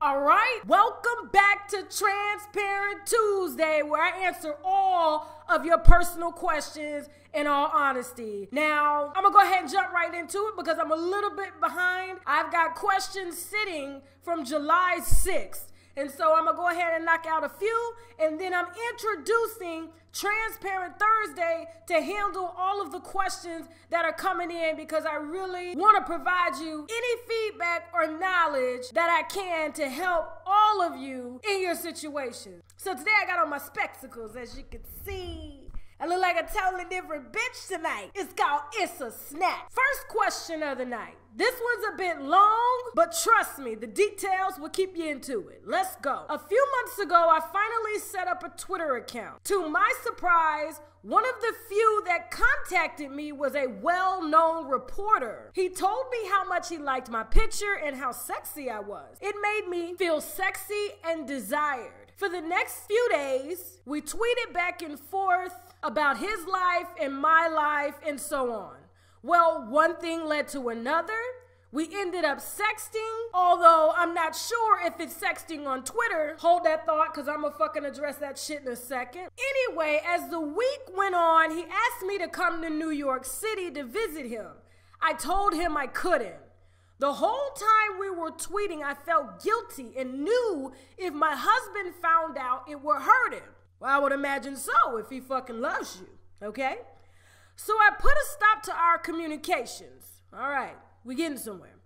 All right, welcome back to Transparent Tuesday, where I answer all of your personal questions in all honesty. Now, I'm gonna go ahead and jump right into it because I'm a little bit behind. I've got questions sitting from July 6th. And so I'm gonna go ahead and knock out a few, and then I'm introducing Transparent Thursday to handle all of the questions that are coming in, because I really want to provide you any feedback or knowledge that I can to help all of you in your situation. So today I got on my spectacles, as you can see. I look like a totally different bitch tonight. It's called It's a Snack. First question of the night. This one's a bit long, but trust me, the details will keep you into it. Let's go. A few months ago, I finally set up a Twitter account. To my surprise, one of the few that contacted me was a well-known reporter. He told me how much he liked my picture and how sexy I was. It made me feel sexy and desired. For the next few days, we tweeted back and forth about his life and my life and so on. Well, one thing led to another. We ended up sexting, although I'm not sure if it's sexting on Twitter. Hold that thought, because I'm gonna fucking address that shit in a second. Anyway, as the week went on, he asked me to come to New York City to visit him. I told him I couldn't. The whole time we were tweeting, I felt guilty and knew if my husband found out, it would hurt him. Well, I would imagine so if he fucking loves you, okay? So I put a stop to our communications. All right, we getting somewhere.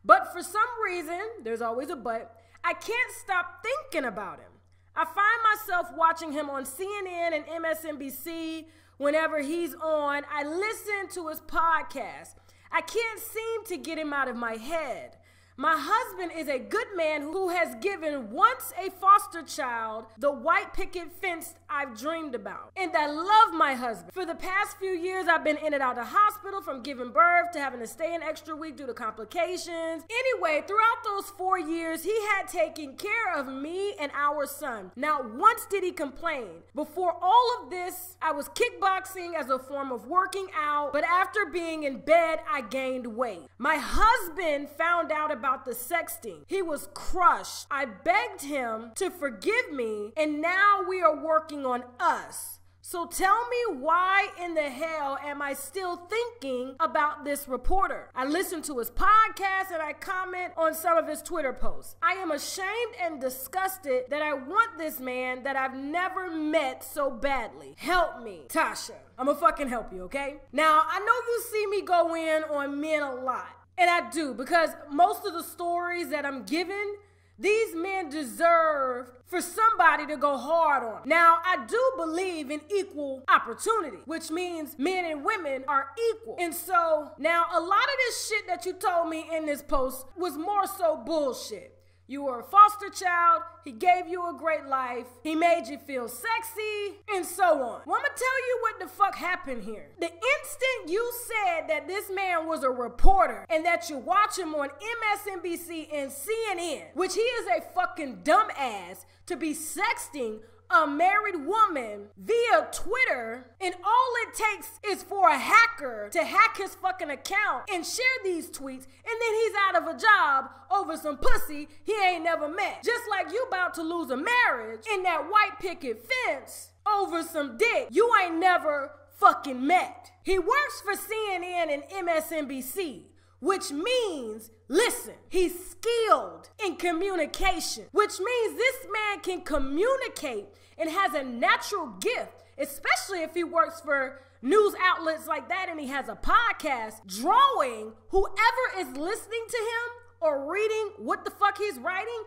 But for some reason, there's always a but, I can't stop thinking about him. I find myself watching him on CNN and MSNBC whenever he's on. I listen to his podcast. I can't seem to get him out of my head. My husband is a good man who has given once a foster child the white picket fence I've dreamed about. And I love my husband. For the past few years, I've been in and out of the hospital, from giving birth to having to stay an extra week due to complications. Anyway, throughout those 4 years, he had taken care of me and our son. Not once did he complain. Before all of this, I was kickboxing as a form of working out, but after being in bed, I gained weight. My husband found out about the sexting. He was crushed. I begged him to forgive me, and now we are working on us. So tell me, why in the hell am I still thinking about this reporter? I listen to his podcast and I comment on some of his Twitter posts. I am ashamed and disgusted that I want this man that I've never met so badly. Help me, Tasha. I'm gonna fucking help you, okay? Now, I know you see me go in on men a lot. And I do, because most of the stories that I'm giving, these men deserve for somebody to go hard on. Now, I do believe in equal opportunity, which means men and women are equal. And so, now a lot of this shit that you told me in this post was more so bullshit. You were a foster child, he gave you a great life, he made you feel sexy, and so on. Well, I'm gonna tell you what the fuck happened here. The instant you said that this man was a reporter and that you watch him on MSNBC and CNN, which he is a fucking dumbass to be sexting a married woman via Twitter, and all it takes is for a hacker to hack his fucking account and share these tweets, and then he's out of a job over some pussy he ain't never met. Just like you about to lose a marriage in that white picket fence over some dick you ain't never fucking met. He works for CNN and MSNBC, which means, listen, he's skilled in communication, which means this man can communicate and has a natural gift, especially if he works for news outlets like that and he has a podcast, drawing whoever is listening to him or reading what the fuck he's writing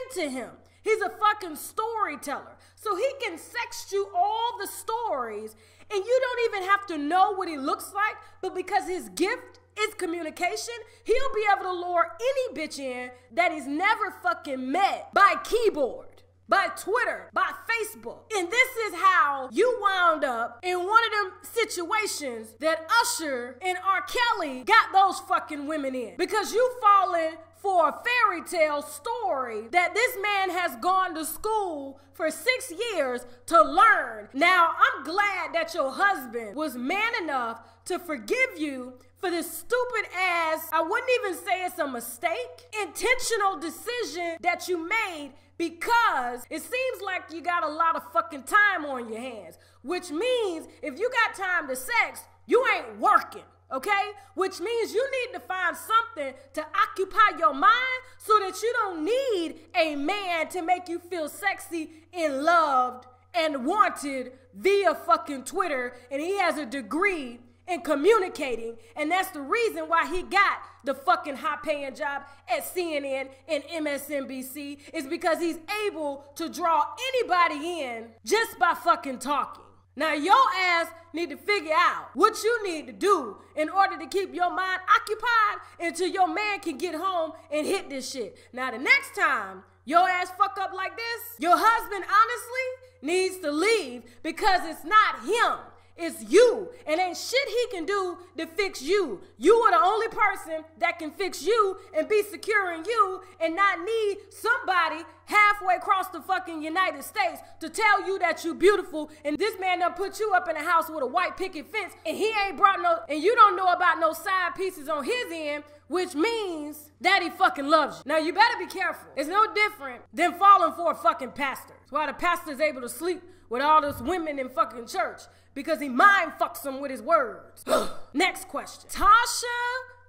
into him. He's a fucking storyteller. So he can sext you all the stories, and you don't even have to know what he looks like, but because his gift is communication, he'll be able to lure any bitch in that he's never fucking met by keyboard, by Twitter, by Facebook. And this is how you wound up in one of them situations that Usher and R. Kelly got those fucking women in, because you falling for a fairy tale story that this man has gone to school for 6 years to learn. Now, I'm glad that your husband was man enough to forgive you for this stupid ass, I wouldn't even say it's a mistake, intentional decision that you made, because it seems like you got a lot of fucking time on your hands, which means if you got time to sex, you ain't working. Okay? Which means you need to find something to occupy your mind so that you don't need a man to make you feel sexy and loved and wanted via fucking Twitter, and he has a degree in communicating, and that's the reason why he got the fucking high-paying job at CNN and MSNBC, is because he's able to draw anybody in just by fucking talking. Now, your ass need to figure out what you need to do in order to keep your mind occupied until your man can get home and hit this shit. Now, the next time your ass fuck up like this, your husband honestly needs to leave, because it's not him. It's you, and ain't shit he can do to fix you. You are the only person that can fix you and be secure in you, and not need somebody halfway across the fucking United States to tell you that you beautiful, and this man done put you up in a house with a white picket fence, and he ain't brought no, and you don't know about no side pieces on his end, which means that he fucking loves you. Now, you better be careful. It's no different than falling for a fucking pastor. That's why the pastor's able to sleep with all those women in fucking church, because he mind fucks them with his words. Next question. Tasha,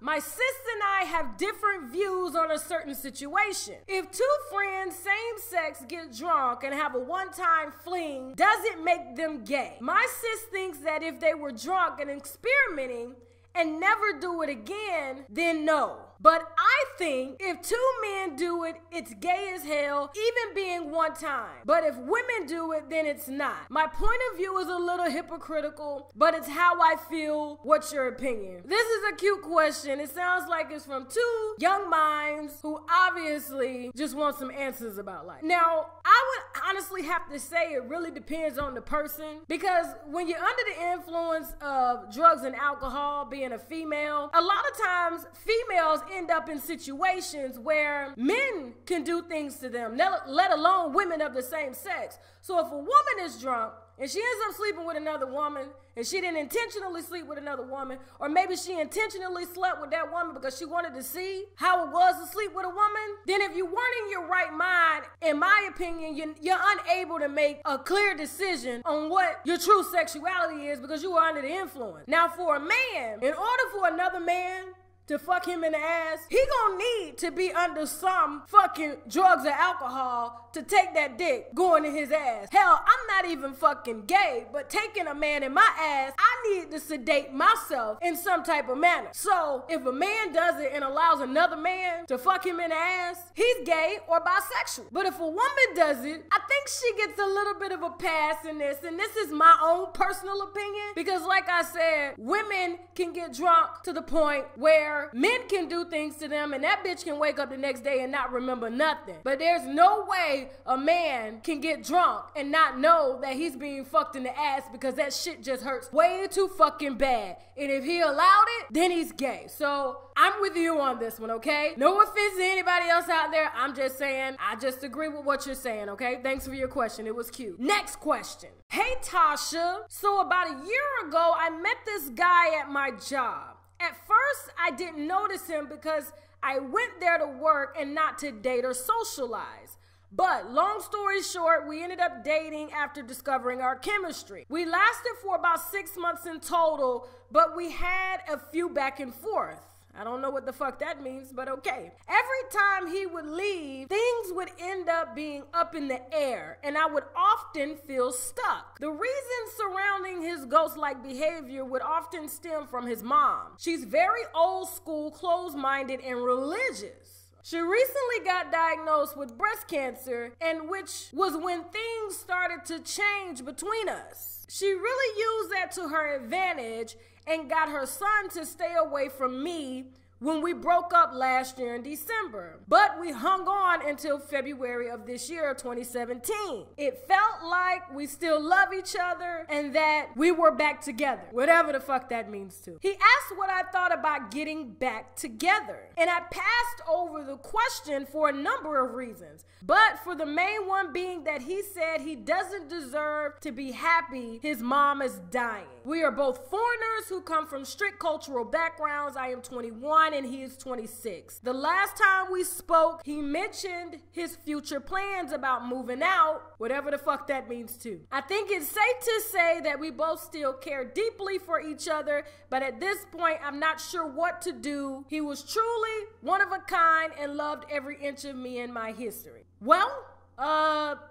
my sis and I have different views on a certain situation. If two friends, same sex, get drunk and have a one-time fling, does it make them gay? My sis thinks that if they were drunk and experimenting and never do it again, then no. But I think if two men do it, it's gay as hell, even being one time. But if women do it, then it's not. My point of view is a little hypocritical, but it's how I feel. What's your opinion? This is a cute question. It sounds like it's from two young minds who obviously just want some answers about life. Now, I would honestly have to say it really depends on the person, because when you're under the influence of drugs and alcohol, being a female, a lot of times females end up in situations where men can do things to them, let alone women of the same sex. So if a woman is drunk and she ends up sleeping with another woman, and she didn't intentionally sleep with another woman, or maybe she intentionally slept with that woman because she wanted to see how it was to sleep with a woman, then if you weren't in your right mind, in my opinion, you're unable to make a clear decision on what your true sexuality is, because you were under the influence. Now, for a man, in order for another man to fuck him in the ass, he gonna need to be under some fucking drugs or alcohol to take that dick going in his ass. Hell, I'm not even fucking gay, but taking a man in my ass, I need to sedate myself in some type of manner. So if a man does it and allows another man to fuck him in the ass, he's gay or bisexual. But if a woman does it, I think she gets a little bit of a pass in this, and this is my own personal opinion, because like I said, women can get drunk to the point where men can do things to them, and that bitch can wake up the next day and not remember nothing. But there's no way a man can get drunk and not know that he's being fucked in the ass, because that shit just hurts way too fucking bad. And if he allowed it, then he's gay. So I'm with you on this one, okay? No offense to anybody else out there. I'm just saying, I just agree with what you're saying, okay? Thanks for your question. It was cute. Next question. Hey, Tasha. So about a year ago, I met this guy at my job. At first, I didn't notice him because I went there to work and not to date or socialize. But long story short, we ended up dating after discovering our chemistry. We lasted for about 6 months in total, but we had a few back and forth. I don't know what the fuck that means, but okay. Every time he would leave, things would end up being up in the air, and I would often feel stuck. The reasons surrounding his ghost-like behavior would often stem from his mom. She's very old school, closed-minded, and religious. She recently got diagnosed with breast cancer, and which was when things started to change between us. She really used that to her advantage and got her son to stay away from me, when we broke up last year in December. But we hung on until February of this year, 2017. It felt like we still love each other and that we were back together, whatever the fuck that means to. He asked what I thought about getting back together, and I passed over the question for a number of reasons, but for the main one being that he said he doesn't deserve to be happy his mom is dying. We are both foreigners who come from strict cultural backgrounds. I am 21 and he is 26. The last time we spoke, he mentioned his future plans about moving out, whatever the fuck that means too. I think it's safe to say that we both still care deeply for each other, but at this point, I'm not sure what to do. He was truly one of a kind and loved every inch of me and my history. Well,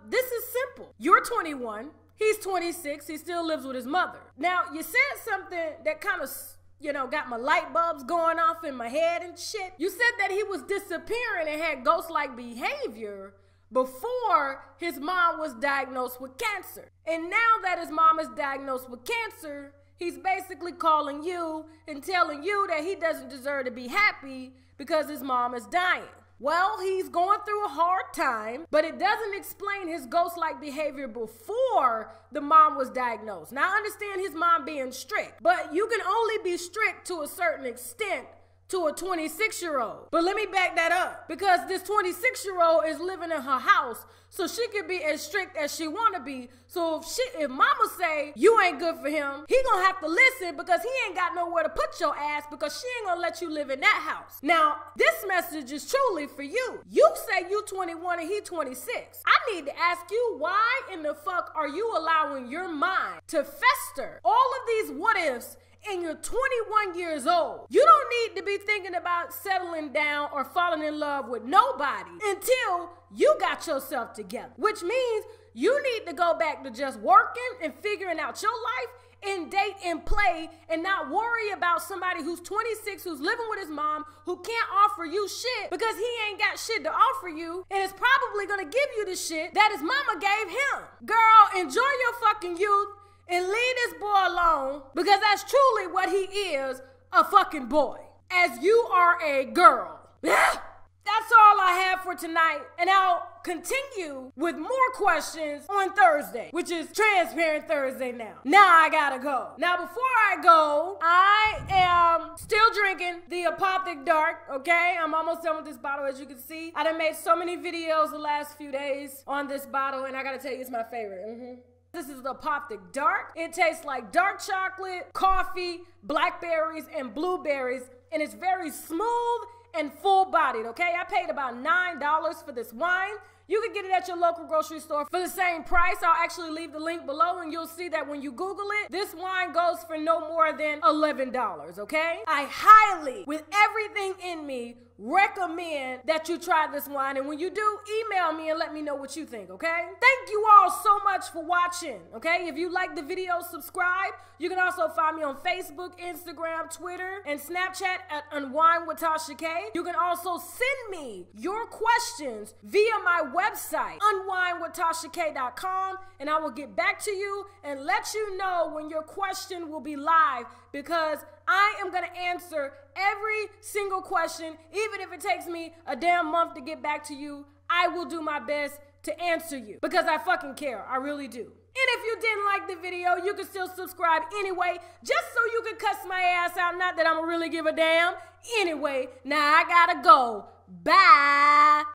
this is simple. You're 21. He's 26. He still lives with his mother. Now, you said something that kind of, got my light bulbs going off in my head and shit. You said that he was disappearing and had ghost-like behavior before his mom was diagnosed with cancer. And now that his mom is diagnosed with cancer, he's basically calling you and telling you that he doesn't deserve to be happy because his mom is dying. Well, he's going through a hard time, but it doesn't explain his ghost-like behavior before the mom was diagnosed. Now, I understand his mom being strict, but you can only be strict to a certain extent to a 26-year-old. But let me back that up, because this 26-year-old is living in her house, so she can be as strict as she want to be. So if mama say you ain't good for him, he gonna have to listen because he ain't got nowhere to put your ass because she ain't gonna let you live in that house. Now, this message is truly for you. You say you 21 and he 26. I need to ask you, why in the fuck are you allowing your mind to fester all of these what ifs and you're 21 years old? You don't need to be thinking about settling down or falling in love with nobody until you got yourself together, which means you need to go back to just working and figuring out your life and date and play and not worry about somebody who's 26, who's living with his mom, who can't offer you shit because he ain't got shit to offer you and is probably gonna give you the shit that his mama gave him. Girl, enjoy your fucking youth and leave this boy alone, because that's truly what he is, a fucking boy, as you are a girl. That's all I have for tonight, and I'll continue with more questions on Thursday, which is Transparent Thursday now. Now I gotta go. Now before I go, I am still drinking the APOTHIC Dark, okay? I'm almost done with this bottle, as you can see. I done made so many videos the last few days on this bottle, and I gotta tell you, it's my favorite. This is the APOTHIC Dark. It tastes like dark chocolate, coffee, blackberries, and blueberries, and it's very smooth and full-bodied, okay? I paid about $9 for this wine. You can get it at your local grocery store for the same price. I'll actually leave the link below, and you'll see that when you Google it, this wine goes for no more than $11, okay? I highly, with everything in me, recommend that you try this wine, and when you do, email me and let me know what you think, okay? Thank you all so much for watching, okay? If you like the video, subscribe. You can also find me on Facebook, Instagram, Twitter, and Snapchat at Unwind with Tasha K. You can also send me your questions via my website, unwindwithTashaK.com, and I will get back to you and let you know when your question will be live, because I am going to answer every single question. Even if it takes me a damn month to get back to you, I will do my best to answer you because I fucking care. I really do. And if you didn't like the video, you can still subscribe anyway, just so you can cuss my ass out. Not that I'm gonna really give a damn. Anyway, now I gotta go. Bye.